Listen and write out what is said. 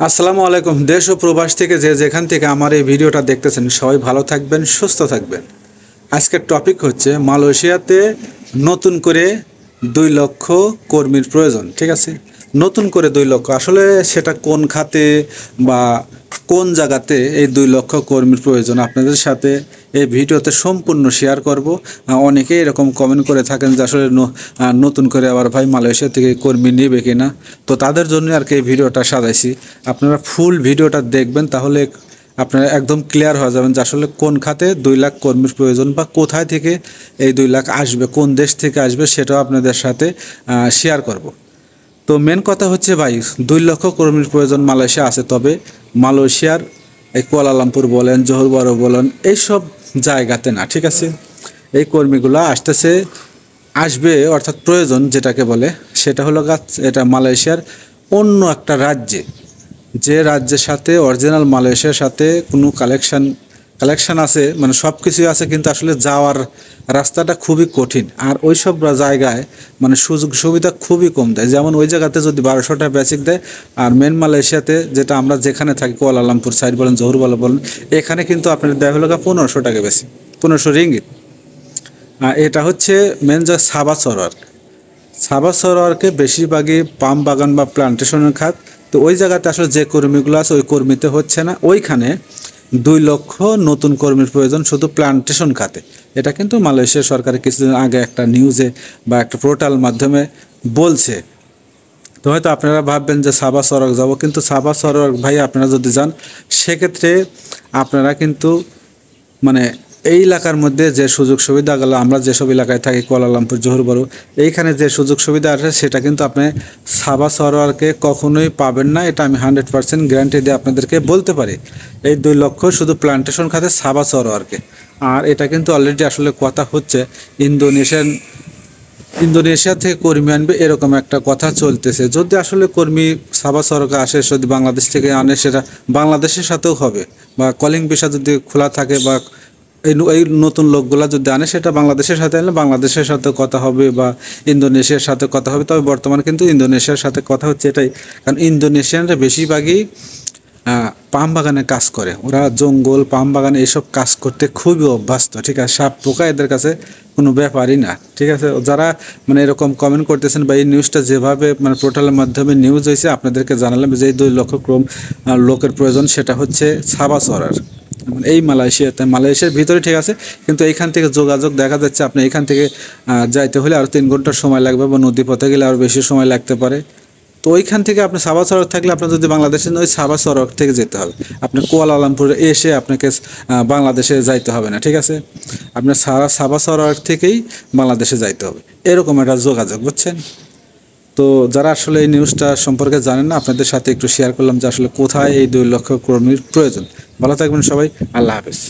আসসালামু আলাইকুম। দেশ ও প্রবাস থেকে যে যেখান থেকে আমার এই ভিডিওটা দেখতেছেন সবাই ভালো থাকবেন, সুস্থ থাকবেন। আজকের টপিক হচ্ছে মালয়েশিয়াতে নতুন করে 2 লক্ষ কর্মীর প্রয়োজন। ঠিক আছে, নতুন করে 2 লক্ষ, আসলে সেটা কোন খাতে বা কোন জায়গাতে এই 2 লক্ষ কর্মীর প্রয়োজন আপনাদের সাথে এই ভিডিওতে সম্পূর্ণ শেয়ার করব। অনেকেই এরকম কমেন্ট করে থাকেন যে আসলে নতুন করে আবার ভাই মালয়েশিয়া থেকে কর্মী নেবে কিনা, তো তাদের জন্য আর কি এই ভিডিওটা সাজাইছি। আপনারা ফুল ভিডিওটা দেখবেন, তাহলে আপনারা একদম ক্লিয়ার হয়ে যাবেন যে আসলে কোন খাতে 2 লাখ কর্মীর প্রয়োজন বা কোথায় থেকে এই 2 লাখ আসবে, কোন দেশ থেকে আসবে, সেটাও আপনাদের সাথে শেয়ার করব। তো মেন কথা হচ্ছে ভাই, 2 লক্ষ কর্মীর প্রয়োজন মালয়েশিয়া আছে, তবে মালয়েশিয়ার এই কুয়ালালামপুর বলেন, জোহর বারো বলেন, এইসব জায়গাতে না। ঠিক আছে, এই কর্মীগুলো আসবে অর্থাৎ প্রয়োজন যেটাকে বলে, সেটা হলো এটা মালয়েশিয়ার অন্য একটা রাজ্যে, যে রাজ্যের সাথে অরিজিনাল মালয়েশিয়ার সাথে কোনো কালেকশন আছে, মানে সব কিছুই আছে, কিন্তু আসলে যাওয়ার রাস্তাটা খুবই কঠিন। আর ওই সব জায়গায় মানে সুযোগ সুবিধা খুবই কম দেয়। যেমন ওই জায়গাতে যদি 1200 টাকা বেসিক দেয়, আর মেন মালয়েশিয়াতে যেটা আমরা যেখানে থাকি কুয়ালালামপুর সাইড বলেন, জহুর বালো বলেন, এখানে কিন্তু আপনার দেওয়া হলো 1500 টাকা বেসিক, 1500 রিঙ্গিত। এটা হচ্ছে মেন যে সাবা সরোয়ারকে বেশিরভাগই পাম বাগান বা প্লান্টেশনের খাত। তো ওই জায়গাতে আসলে যে কর্মীগুলো আছে ওই কর্মীতে হচ্ছে না, ওইখানে 2 লক্ষ নতুন কর্মীর প্রয়োজন শুধু প্লান্টেশন খাতে। এটা কিন্তু মালয়েশিয়া সরকারের কিছুদিন আগে একটা নিউজে বা একটা পোর্টাল মাধ্যমে বলছে। তো হয়তো আপনারা ভাববেন যে সাবা সড়ক যাব, কিন্তু সাবা সড়ক ভাই আপনারা যদি যান, সেক্ষেত্রে আপনারা কিন্তু মানে এই এলাকার মধ্যে যে সুযোগ সুবিধাগুলো, আমরা যেসব এলাকায় থাকি কুয়ালালামপুর, জোহর বারু, এইখানে যে সুযোগ সুবিধা আছে সেটা কিন্তু আপনি সাবা সরোয়ারকে কখনোই পাবেন না। এটা আমি 100% গ্যারান্টি দিয়ে আপনাদেরকে বলতে পারি। এই 2 লক্ষ শুধু প্লান্টেশন খাতে সাবা সরোয়ারকে। আর এটা কিন্তু অলরেডি আসলে কথা হচ্ছে ইন্দোনেশিয়া থেকে কর্মী আনবে, এরকম একটা কথা চলতেছে। যদি আসলে কর্মী সাবা সরকার আসে, যদি বাংলাদেশ থেকে আনে, সেটা বাংলাদেশের সাথেও হবে, বা কলিং ভিসা যদি খোলা থাকে, বা এই নতুন লোকগুলা যদি আনে, সেটা বাংলাদেশের সাথে আনলে বাংলাদেশের সাথে কথা হবে বা ইন্দোনেশিয়ার সাথে কথা হবে। তবে বর্তমানে কিন্তু ইন্দোনেশিয়ার সাথে কথা হচ্ছে এটাই, কারণ ইন্দোনেশিয়ানরা বেশিরভাগই পাম বাগানে কাজ করে। ওরা জঙ্গল, পাম বাগানে এইসব কাজ করতে খুবই অভ্যস্ত। ঠিক আছে, সাপ পোকা এদের কাছে কোনো ব্যাপারই না। ঠিক আছে, যারা মানে এরকম কমেন্ট করতেছেন বা এই নিউজটা যেভাবে মানে পোর্টালের মাধ্যমে নিউজ হয়েছে, আপনাদেরকে জানালাম যে এই 2 লক্ষ লোকের প্রয়োজন, সেটা হচ্ছে সাবা সরার এই মালয়েশিয়ার ভিতরে। ঠিক আছে, কিন্তু এইখান থেকে যোগাযোগ দেখা যাচ্ছে আপনি এইখান থেকে যাইতে হলে আরও 3 ঘন্টার সময় লাগবে, বা নদী পথে গেলে আরও বেশি সময় লাগতে পারে। তো ওইখান থেকে আপনি সাবা সড়ক থাকলে, আপনার যদি বাংলাদেশে ওই সাবা সড়ক থেকে যেতে হবে, আপনি কুয়ালালামপুরে এসে আপনাকে বাংলাদেশে যাইতে হবে না। ঠিক আছে, আপনার সাবা সড়ক থেকেই বাংলাদেশে যাইতে হবে, এরকম একটা যোগাযোগ, বুঝছেন? তো যারা আসলে এই নিউজটা সম্পর্কে জানেন না, আপনাদের সাথে একটু শেয়ার করলাম যে আসলে কোথায় এই 2 লক্ষ কর্মীর প্রয়োজন। ভালো থাকবেন সবাই, আল্লাহ হাফেজ।